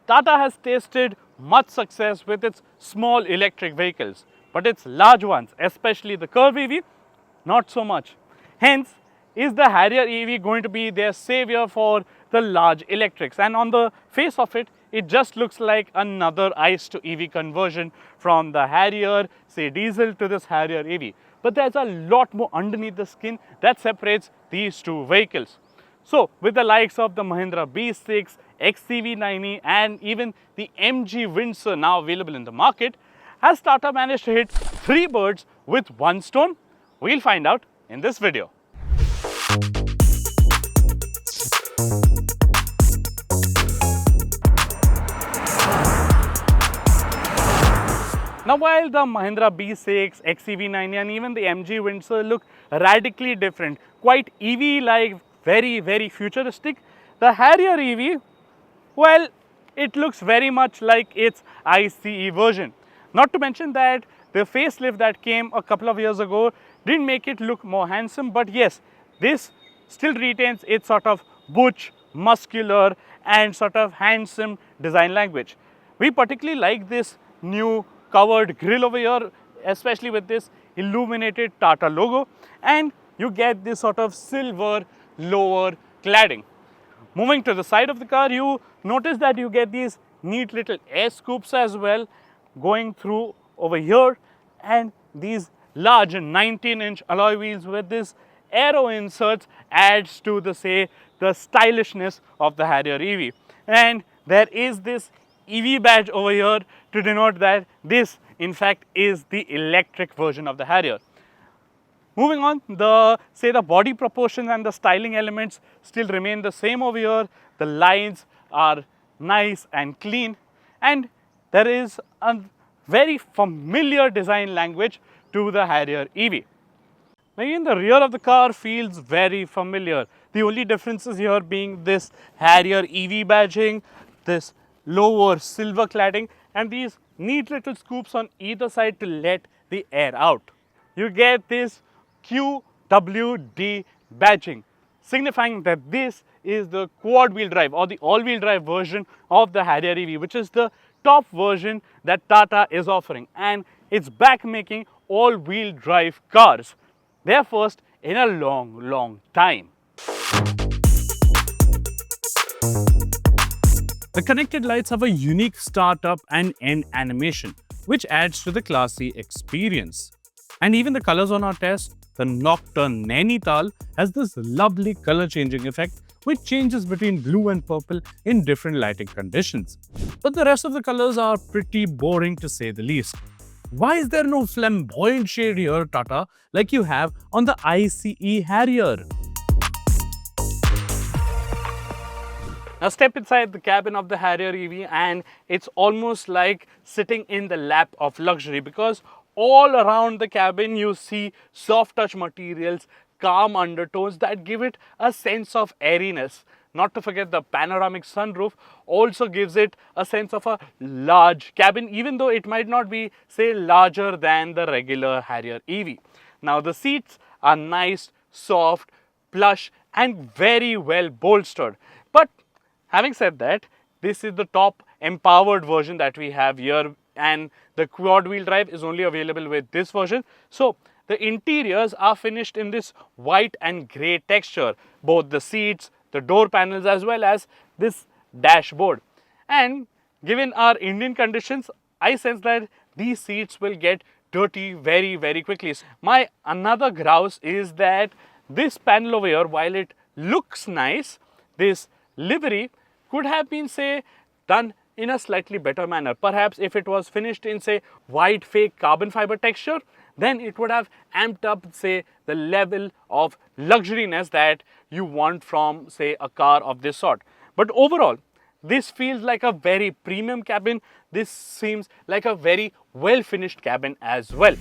Tata has tasted much success with its small electric vehicles, but its large ones, especially the Curvv EV, not so much. Hence, is the Harrier EV going to be their savior for the large electrics? And on the face of it, it just looks like another ICE to EV conversion from the Harrier, say diesel, to this Harrier EV. But there's a lot more underneath the skin that separates these two vehicles. So, with the likes of the Mahindra BE6, XCV90 and even the MG Windsor now available in the market, has Tata managed to hit three birds with one stone? We'll find out in this video. Now, while the Mahindra BE6, XCV90 and even the MG Windsor look radically different, quite EV-like, very futuristic, the Harrier EV, well, it looks very much like its ICE version. Not to mention that the facelift that came a couple of years ago didn't make it look more handsome, but yes, this still retains its sort of butch, muscular and sort of handsome design language. We particularly like this new covered grille over here, especially with this illuminated Tata logo, and you get this sort of silver lower cladding. Moving to the side of the car, you notice that you get these neat little air scoops as well going through over here, and these large 19-inch alloy wheels with this aero inserts adds to the stylishness of the Harrier EV. And there is this EV badge over here to denote that this in fact is the electric version of the Harrier. Moving on, the body proportions and the styling elements still remain the same over here. The lines are nice and clean, and there is a very familiar design language to the Harrier EV. Now, even the rear of the car feels very familiar. The only differences here being this Harrier EV badging, this lower silver cladding and these neat little scoops on either side to let the air out. You get this QWD badging, signifying that this is the quad wheel drive or the all wheel drive version of the Harrier EV, which is the top version that Tata is offering, and it's back making all wheel drive cars. They are first in a long time. The connected lights have a unique startup and end animation, which adds to the classy experience. And even the colors on our test, the Nocturne Nainital has this lovely color changing effect which changes between blue and purple in different lighting conditions. But the rest of the colors are pretty boring to say the least. Why is there no flamboyant shade here, Tata, like you have on the ICE Harrier? Now step inside the cabin of the Harrier EV and it's almost like sitting in the lap of luxury, because all around the cabin you see soft touch materials, calm undertones that give it a sense of airiness. Not to forget the panoramic sunroof also gives it a sense of a large cabin, even though it might not be larger than the regular Harrier EV. Now the seats are nice, soft, plush and very well bolstered. But having said that, this is the top empowered version that we have here, and the quad wheel drive is only available with this version. So the interiors are finished in this white and grey texture, both the seats, the door panels as well as this dashboard. And given our Indian conditions, I sense that these seats will get dirty very quickly. My another grouse is that this panel over here, while it looks nice, this livery could have been done in a slightly better manner. Perhaps if it was finished in white fake carbon fiber texture, then it would have amped up the level of luxuriness that you want from a car of this sort. But overall, this feels like a very premium cabin. This seems like a very well finished cabin as well.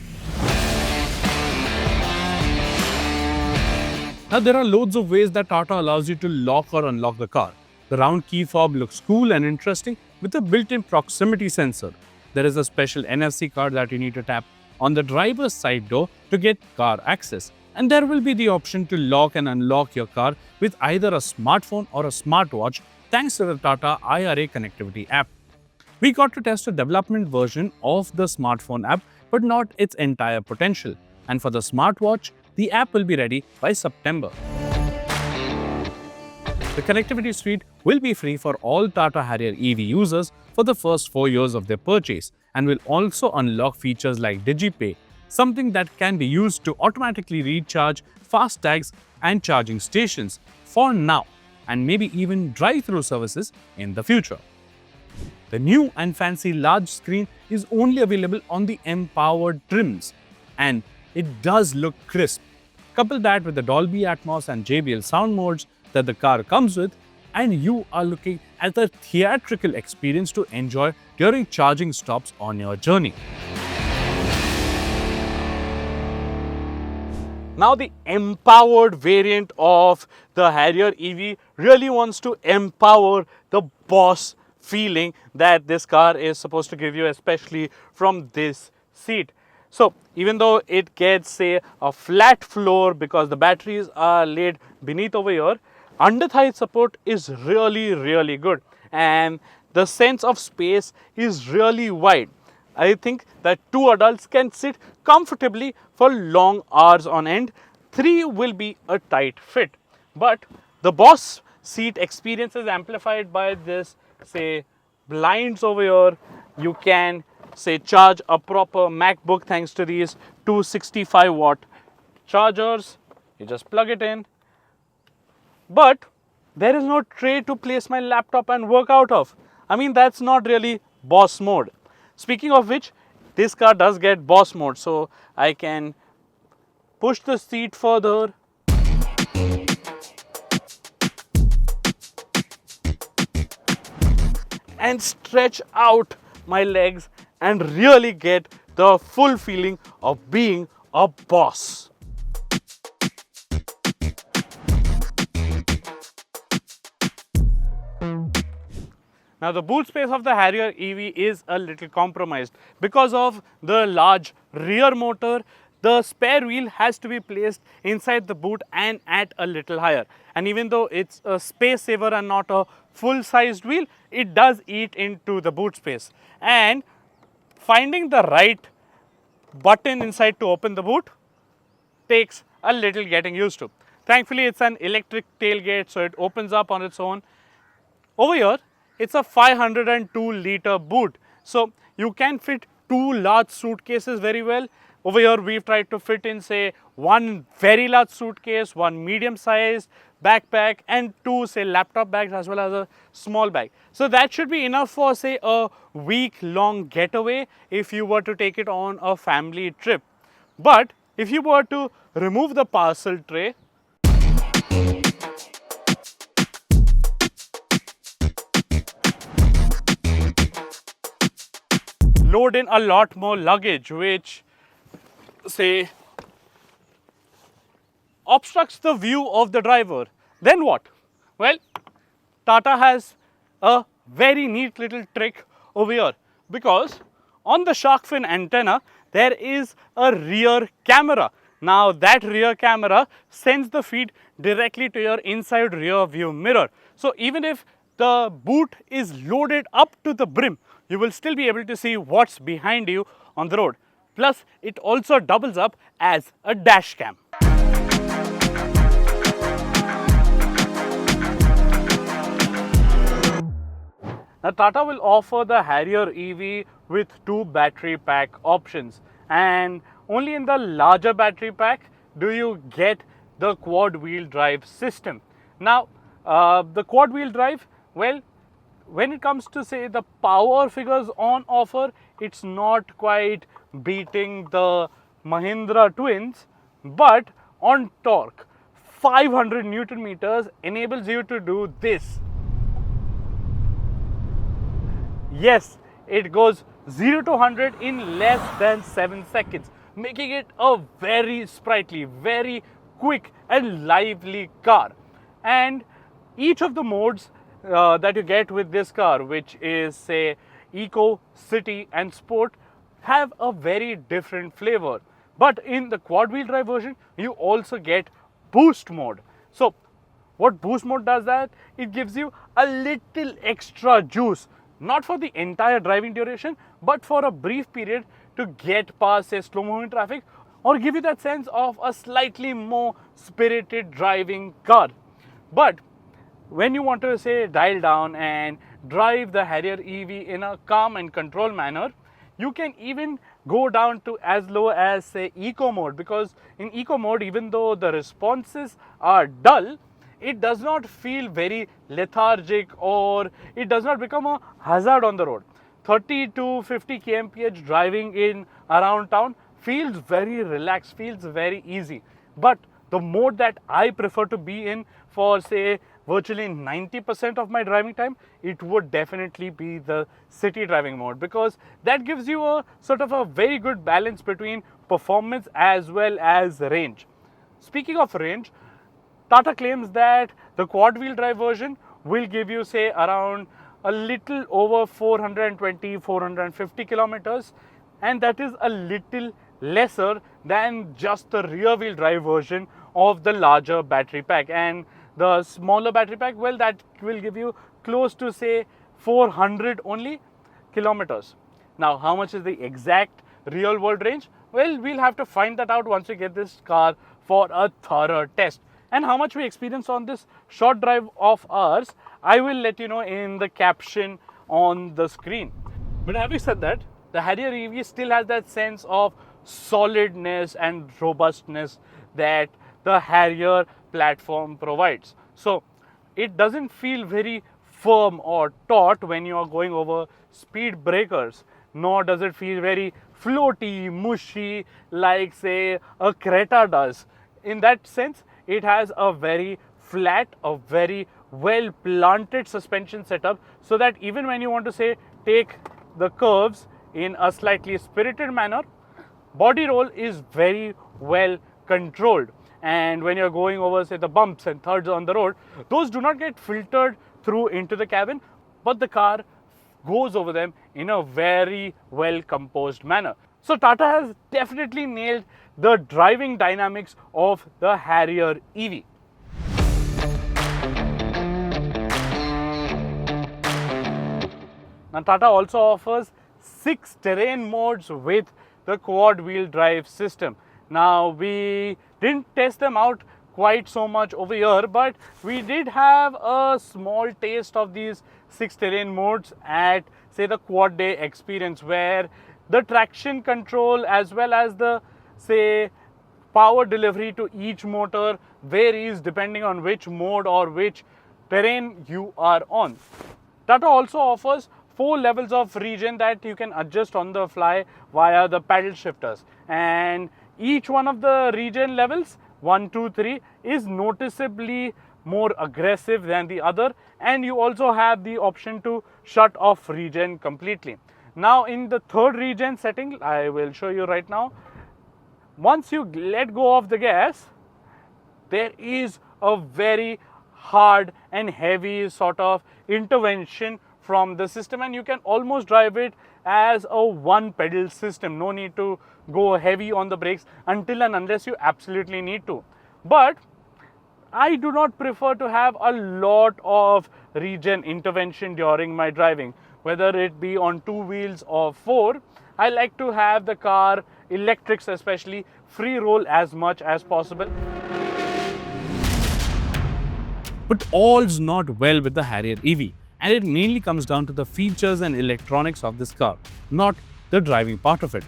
Now there are loads of ways that Tata allows you to lock or unlock the car. The round key fob looks cool and interesting with a built-in proximity sensor. There is a special NFC card that you need to tap on the driver's side door to get car access. And there will be the option to lock and unlock your car with either a smartphone or a smartwatch thanks to the Tata IRA connectivity app. We got to test a development version of the smartphone app, but not its entire potential. And for the smartwatch, the app will be ready by September. The connectivity suite will be free for all Tata Harrier EV users for the first 4 years of their purchase and will also unlock features like DigiPay, something that can be used to automatically recharge fast tags and charging stations for now, and maybe even drive-through services in the future. The new and fancy large screen is only available on the empowered trims, and it does look crisp. Couple that with the Dolby Atmos and JBL sound modes that the car comes with, and you are looking at a theatrical experience to enjoy during charging stops on your journey. Now the empowered variant of the Harrier EV really wants to empower the boss feeling that this car is supposed to give you, especially from this seat. So even though it gets, say, a flat floor because the batteries are laid beneath over here, under thigh support is really good, and the sense of space is really wide. I think that 2 adults can sit comfortably for long hours on end. 3 will be a tight fit. But the boss seat experience is amplified by this, say, blinds over here. You can, say, charge a proper MacBook thanks to these 265-watt chargers. You just plug it in. But there is no tray to place my laptop and work out of. I mean, that's not really boss mode. Speaking of which, this car does get boss mode, so I can push the seat further, and stretch out my legs and really get the full feeling of being a boss. Now the boot space of the Harrier EV is a little compromised because of the large rear motor. The spare wheel has to be placed inside the boot and at a little higher. And even though it's a space saver and not a full-sized wheel, it does eat into the boot space. And finding the right button inside to open the boot takes a little getting used to. Thankfully, it's an electric tailgate, so it opens up on its own. Over here, it's a 502-liter boot, so you can fit 2 large suitcases very well. Over here, we've tried to fit in, say, 1 very large suitcase, 1 medium-sized backpack, and 2, say, laptop bags as well as a small bag. So that should be enough for, say, a week-long getaway if you were to take it on a family trip. But if you were to remove the parcel tray, load in a lot more luggage, which, say, obstructs the view of the driver, then what? Well, Tata has a very neat little trick over here, because on the shark fin antenna there is a rear camera. Now that rear camera sends the feed directly to your inside rear view mirror. So even if the boot is loaded up to the brim, you will still be able to see what's behind you on the road. Plus, it also doubles up as a dash cam. Now, Tata will offer the Harrier EV with 2 battery pack options, and only in the larger battery pack do you get the quad wheel drive system. Now, the quad wheel drive, well, when it comes to, say, the power figures on offer, it's not quite beating the Mahindra twins, but on torque, 500 Newton meters enables you to do this. Yes, it goes 0 to 100 in less than 7 seconds, making it a very sprightly, very quick and lively car. And each of the modes that you get with this car, which is, say, Eco, City and Sport, have a very different flavor. But in the quad wheel drive version, you also get boost mode. So What boost mode does that? It gives you a little extra juice, not for the entire driving duration, but for a brief period to get past say slow moving traffic, or give you that sense of a slightly more spirited driving car. But when you want to say dial down and drive the Harrier EV in a calm and controlled manner, you can even go down to as low as say eco mode, because in eco mode, even though the responses are dull, it does not feel very lethargic or it does not become a hazard on the road. 30 to 50 kmph driving in around town feels very relaxed, feels very easy. But the mode that I prefer to be in for say virtually 90% of my driving time, it would definitely be the city driving mode, because that gives you a sort of a very good balance between performance as well as range. Speaking of range, Tata claims that the quad wheel drive version will give you say around a little over 420-450 kilometers, and that is a little lesser than just the rear wheel drive version of the larger battery pack. And the smaller battery pack, well, that will give you close to say 400 only kilometers. Now, how much is the exact real world range? Well, we'll have to find that out once we get this car for a thorough test. And how much we experience on this short drive of ours, I will let you know in the caption on the screen. But having said that, the Harrier EV still has that sense of solidness and robustness that the Harrier platform provides. So it doesn't feel very firm or taut when you are going over speed breakers, nor does it feel very floaty, mushy like say a Creta does. In that sense, it has a very flat, a very well planted suspension setup, so that even when you want to say take the curves in a slightly spirited manner, body roll is very well controlled. And when you're going over say the bumps and thuds on the road, those do not get filtered through into the cabin, but the car goes over them in a very well composed manner. So Tata has definitely nailed the driving dynamics of the Harrier EV. Now Tata also offers 6 terrain modes with the quad wheel drive system. Now we didn't test them out quite so much over here, but we did have a small taste of these 6 terrain modes at say the quad day experience, where the traction control as well as the say power delivery to each motor varies depending on which mode or which terrain you are on. Tata also offers 4 levels of regen that you can adjust on the fly via the paddle shifters, and each one of the regen levels 1, 2, 3 is noticeably more aggressive than the other, and you also have the option to shut off regen completely. Now in the third regen setting, I will show you right now, once you let go of the gas, there is a very hard and heavy sort of intervention from the system, and you can almost drive it as a one pedal system. No need to go heavy on the brakes until and unless you absolutely need to. But I do not prefer to have a lot of regen intervention during my driving, whether it be on 2 wheels or 4. I like to have the car, electrics especially, free roll as much as possible. But all's not well with the Harrier EV, and it mainly comes down to the features and electronics of this car, not the driving part of it.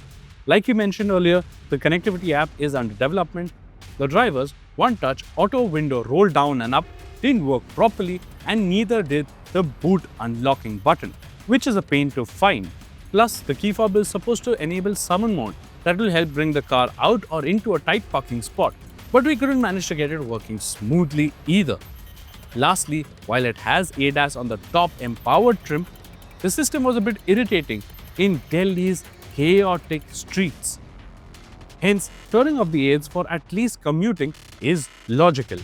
Like you mentioned earlier, the connectivity app is under development. The driver's one-touch auto window roll down and up didn't work properly, and neither did the boot unlocking button, which is a pain to find. Plus, the key fob is supposed to enable summon mode that will help bring the car out or into a tight parking spot, but we couldn't manage to get it working smoothly either. Lastly, while it has ADAS on the top empowered trim, the system was a bit irritating in Delhi's chaotic streets. Hence, turning off the aids for at least commuting is logical.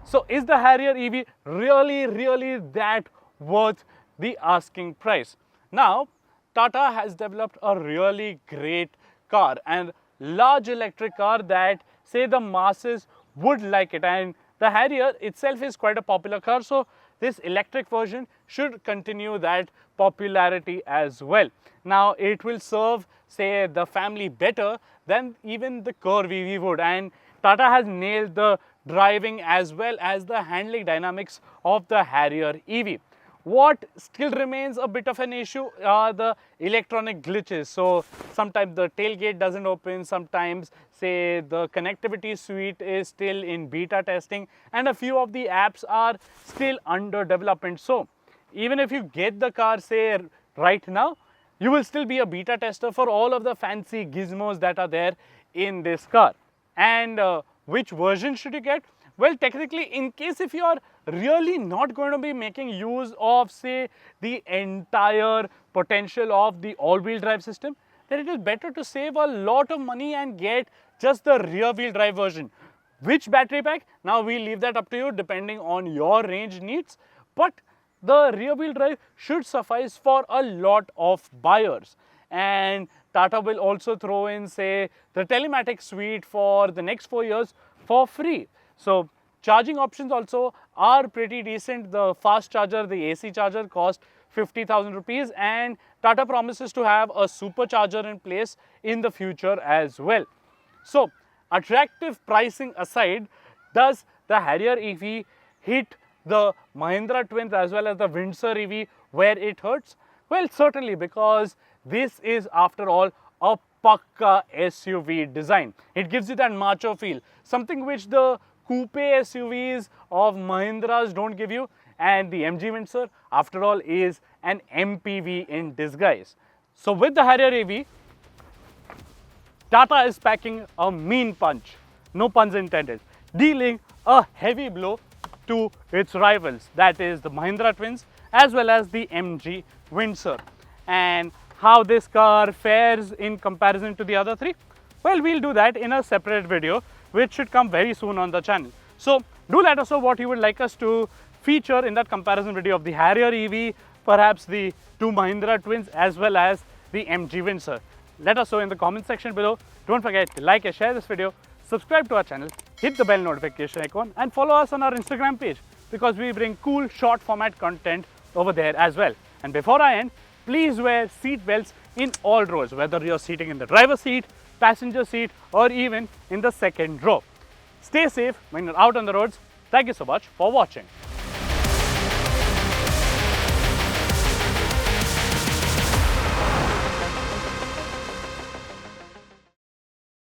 So is the Harrier EV really that worth the asking price? Now, Tata has developed a really great car and large electric car that say the masses would like it, and the Harrier itself is quite a popular car, so this electric version should continue that popularity as well. Now it will serve, say, the family better than even the Curvv EV would, and Tata has nailed the driving as well as the handling dynamics of the Harrier EV. What still remains a bit of an issue are the electronic glitches. So sometimes the tailgate doesn't open, sometimes say the connectivity suite is still in beta testing, and a few of the apps are still under development. So even if you get the car, say, right now, you will still be a beta tester for all of the fancy gizmos that are there in this car. And which version should you get? Well, technically, in case if you are really not going to be making use of, say, the entire potential of the all-wheel drive system, then it is better to save a lot of money and get just the rear-wheel drive version. Which battery pack? Now we leave that up to you depending on your range needs, but the rear-wheel drive should suffice for a lot of buyers. And Tata will also throw in, say, the telematics suite for the next 4 years for free. So charging options also are pretty decent. The fast charger, the AC charger, cost 50,000 rupees, and Tata promises to have a supercharger in place in the future as well. So attractive pricing aside, does the Harrier EV hit the Mahindra twins as well as the Windsor EV where it hurts? Well, certainly, because this is, after all, a pakka SUV design. It gives you that macho feel, something which the coupe SUVs of Mahindras don't give you, and the MG Windsor, after all, is an MPV in disguise. So with the Harrier EV, Tata is packing a mean punch, no puns intended, dealing a heavy blow to its rivals, that is the Mahindra twins as well as the MG Windsor. And how this car fares in comparison to the other three? Well, we'll do that in a separate video, which should come very soon on the channel. So do let us know what you would like us to feature in that comparison video of the Harrier EV, perhaps the two Mahindra twins as well as the MG Windsor. Let us know in the comment section below. Don't forget to like and share this video, subscribe to our channel, hit the bell notification icon, and follow us on our Instagram page, because we bring cool short format content over there as well. And before I end, please wear seat belts in all rows, whether you're sitting in the driver's seat, passenger seat, or even in the second row. Stay safe when you're out on the roads. Thank you so much for watching.